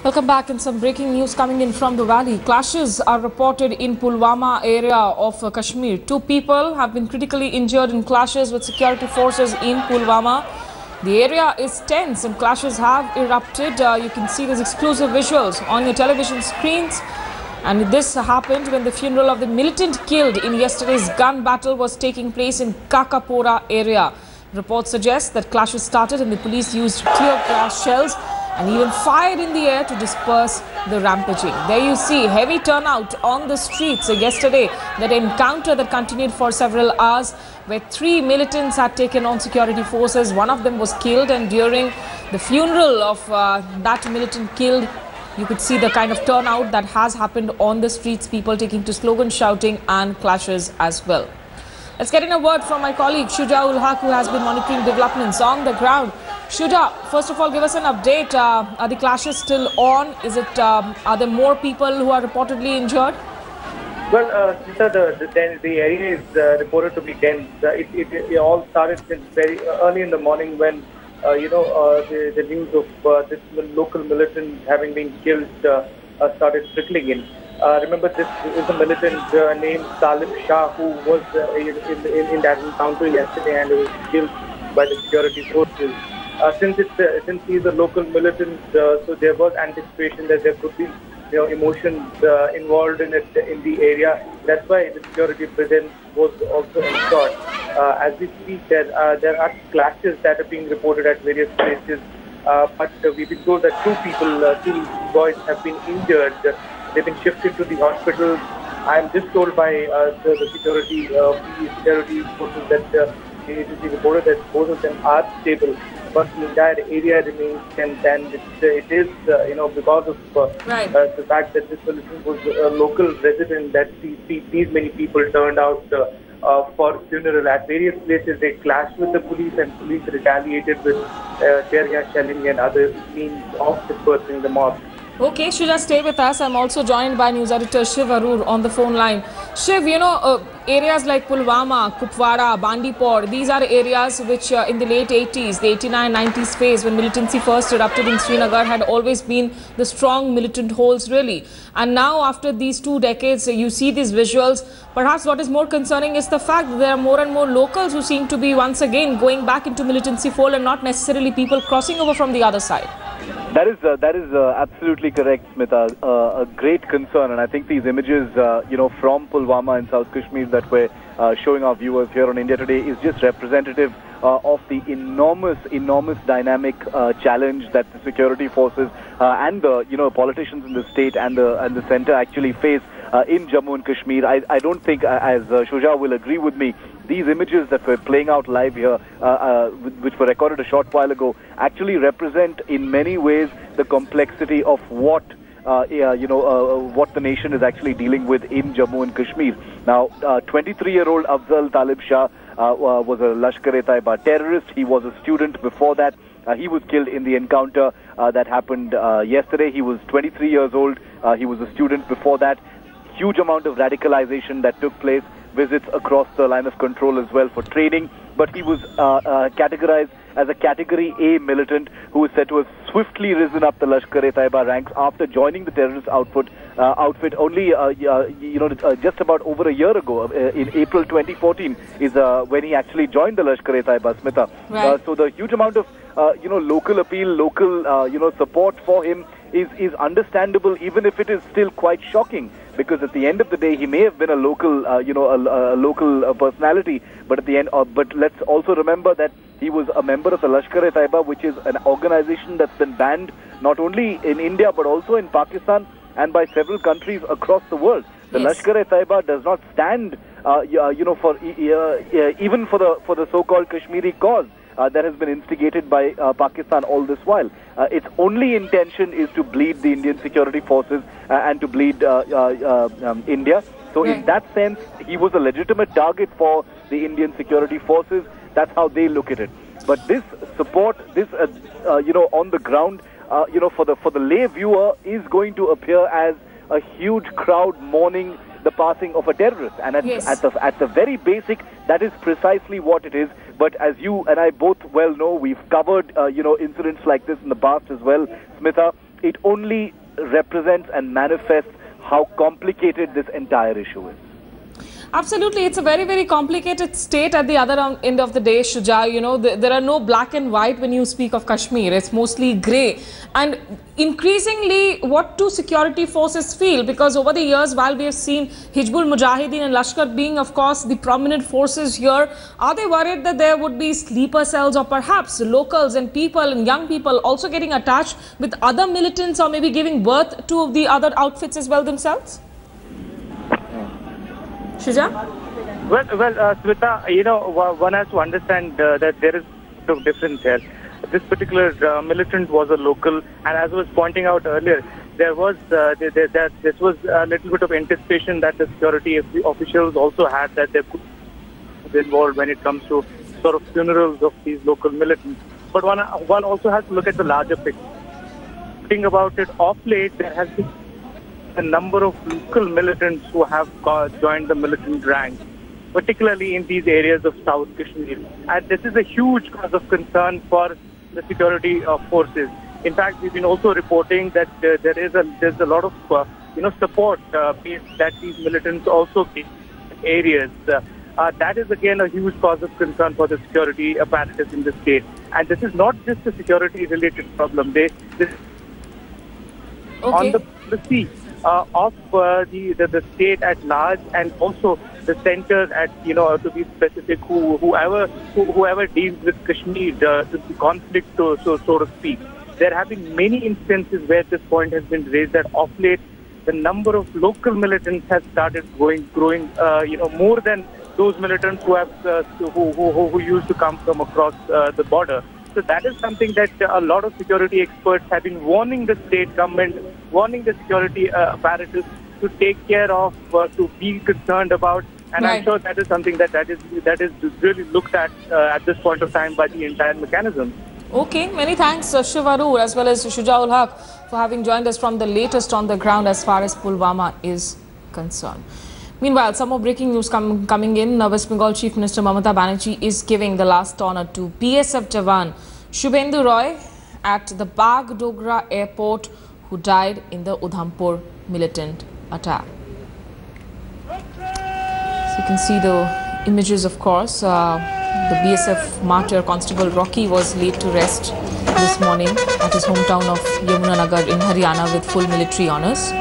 Welcome back, and some breaking news coming in from the valley. Clashes are reported in Pulwama area of Kashmir. 2 people have been critically injured in clashes with security forces in Pulwama. The area is tense and clashes have erupted. You can see these exclusive visuals on your television screens. And this happened when the funeral of the militant killed in yesterday's gun battle was taking place in Kakapora area. Reports suggest that clashes started and the police used tear gas shells and even fired in the air to disperse the rampaging. There you see heavy turnout on the streets yesterday. That encounter that continued for several hours, where 3 militants had taken on security forces. One of them was killed, and during the funeral of that militant killed, you could see the kind of turnout that has happened on the streets, people taking to slogans, shouting, and clashes as well. Let's get in a word from my colleague Shuja ul Haq, who has been monitoring developments on the ground. Shuja, first of all, give us an update. Are the clashes still on? Are there more people who are reportedly injured? Well, the area is reported to be dense. It all started since very early in the morning when, the news of this local militant having been killed started trickling in. Remember, this is a militant named Talib Shah who was in that encounter yesterday and was killed by the security forces. Since he's a local militant, so there was anticipation that there could be, emotions involved in the area. That's why the security presence was also ensured. As we speak, there are clashes that are being reported at various places, but we've been told that 2 boys have been injured. They've been shifted to the hospital. I'm just told by the security forces that the agency reported that both of them are stable, but the entire area remains tense, and it is because of the fact that this militant was a local resident that these many people turned out for funeral. At various places they clashed with the police, and police retaliated with tear gas shelling and other means of dispersing the mob. Okay, Shuja, stay with us. I'm also joined by news editor Shiv Arur on the phone line. Shiv, areas like Pulwama, Kupwara, Bandipur, these are areas which in the late 80s, the 89-90s phase, when militancy first erupted in Srinagar, had always been the strong militant holds, really. And now, after these 2 decades, you see these visuals. Perhaps what is more concerning is the fact that there are more and more locals who seem to be once again going back into militancy fold and not necessarily people crossing over from the other side. That is absolutely correct, Smita. A great concern, and I think these images, from Pulwama in South Kashmir that we're showing our viewers here on India Today is just representative of the enormous dynamic challenge that the security forces and the politicians in the state and the centre actually face in Jammu and Kashmir. I don't think, as Shuja will agree with me, these images that we're playing out live here, which were recorded a short while ago, actually represent in many ways the complexity of what the nation is actually dealing with in Jammu and Kashmir. Now, 23-year-old Afzal Talib Shah was a Lashkar-e-Taiba terrorist. He was a student before that. He was killed in the encounter that happened yesterday. He was 23 years old. He was a student before that. Huge amount of radicalization that took place, visits across the line of control as well for training, but he was categorized as a Category A militant who is said to have swiftly risen up the Lashkar-e-Taiba ranks after joining the terrorist outfit only just about over a year ago. In April 2014 is when he actually joined the Lashkar-e-Taiba, Smita. Right. So the huge amount of local appeal, local support for him is understandable, even if it is still quite shocking, because at the end of the day he may have been a local a local personality, but at the end but let's also remember that he was a member of the Lashkar-e-Taiba, which is an organization that's been banned not only in India but also in Pakistan and by several countries across the world. The Lashkar-e-Taiba does not stand for even for the so-called Kashmiri cause that has been instigated by Pakistan all this while. Its only intention is to bleed the Indian security forces and to bleed India. So in that sense, he was a legitimate target for the Indian security forces. That's how they look at it. But this support, this on the ground, for the lay viewer, is going to appear as a huge crowd mourning the passing of a terrorist. And at the very basic, that is precisely what it is. But as you and I both well know, we've covered incidents like this in the past as well, Smitha. it only represents and manifests how complicated this entire issue is. Absolutely. It's a very, very complicated state at the other end of the day, Shuja. You know, there are no black and white when you speak of Kashmir. It's mostly grey. And increasingly, what do security forces feel? Because over the years, while we have seen Hizbul Mujahideen and Lashkar being, of course, the prominent forces here, are they worried that there would be sleeper cells or perhaps locals and people and young people also getting attached with other militants or maybe giving birth to the other outfits as well themselves? Shuja? Well, Smita, you know, one has to understand that there is a difference here. This particular militant was a local, and as I was pointing out earlier, there was this was a little bit of anticipation that the security officials also had, that they could be involved when it comes to sort of funerals of these local militants. But one also has to look at the larger picture. Think about it, of late there has been a number of local militants who have joined the militant ranks, particularly in these areas of South Kashmir. And this is a huge cause of concern for the security forces. In fact, we've been also reporting that there's a lot of support that these militants also get in areas. That is again a huge cause of concern for the security apparatus in the state. And this is not just a security-related problem. On the policy of the state at large, and also the center at, to be specific, whoever deals with Kashmir, the conflict, so to speak. There have been many instances where this point has been raised, that of late the number of local militants has started growing, more than those militants who used to come from across the border. So that is something that a lot of security experts have been warning the state government, warning the security apparatus to take care of, to be concerned about. And right. I'm sure that is something that is really looked at this point of time by the entire mechanism. Okay, many thanks Shiv Arur as well as Shuja ul Haq for having joined us from the latest on the ground as far as Pulwama is concerned. Meanwhile, some more breaking news coming in. West Bengal Chief Minister Mamata Banerjee is giving the last honour to BSF Jawan Shubhendu Roy at the Bagdogra airport, who died in the Udhampur militant attack. So you can see the images, of course. The BSF martyr Constable Rocky was laid to rest this morning at his hometown of Yamunanagar in Haryana with full military honours.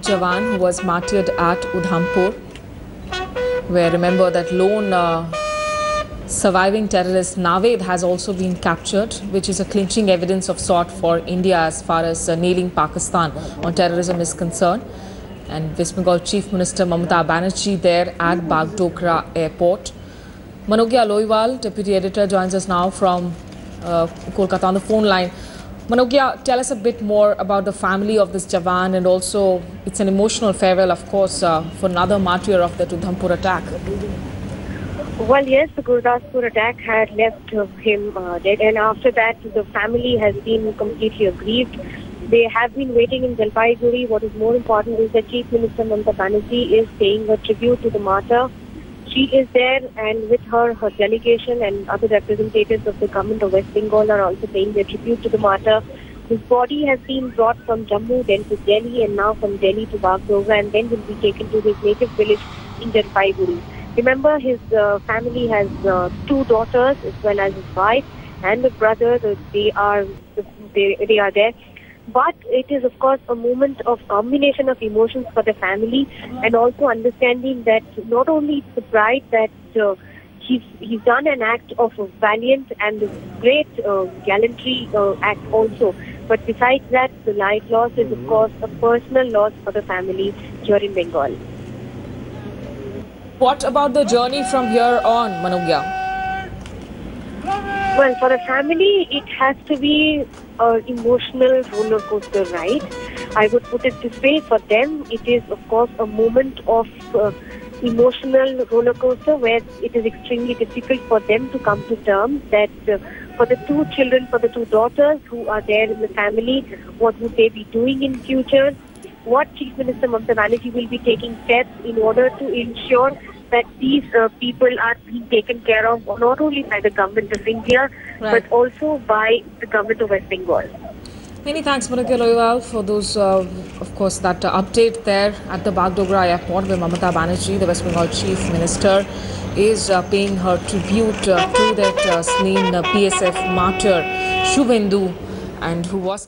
Jawan who was martyred at Udhampur, where remember that lone surviving terrorist Naved has also been captured, which is a clinching evidence of sort for India as far as nailing Pakistan on terrorism is concerned. And West Bengal Chief Minister Mamata Banerjee there at Bagdogra airport. Manogya Loiwal, Deputy Editor, joins us now from Kolkata on the phone line. Manogya, tell us a bit more about the family of this Jawan, and also it's an emotional farewell, of course, for another martyr of the Udhampur attack. Well, yes, the Gurdaspur attack had left him dead, and after that the family has been completely aggrieved. They have been waiting in Jalpaiguri. What is more important is that Chief Minister Mamata Banerjee is paying a tribute to the martyr. She is there, and with her delegation and other representatives of the government of West Bengal are also paying their tribute to the martyr. His body has been brought from Jammu, then to Delhi, and now from Delhi to Bagdogra, and then will be taken to his native village in Jalpaiguri. Remember, his family has 2 daughters as well as his wife and the brother. They are there. But it is, of course, a moment of combination of emotions for the family, and also understanding that not only it's the pride that he's done an act of a valiant and great gallantry act also. But besides that, the life loss is of course a personal loss for the family here in Bengal. What about the journey from here on, Manugya? Well, for a family, it has to be an emotional roller coaster ride. I would put it this way: for them, it is of course a moment of emotional roller coaster where it is extremely difficult for them to come to terms that for the two children, for the two daughters who are there in the family, what would they be doing in future? What Chief Minister Mamata Banerjee will be taking steps in order to ensure that these people are being taken care of not only by the government of India, but also by the government of West Bengal. Many thanks, Manugya Loiwal, for those, of course, that update there at the Bagdogra airport where Mamata Banerjee, the West Bengal Chief Minister, is paying her tribute to that slain PSF martyr, Shubhendu, and who was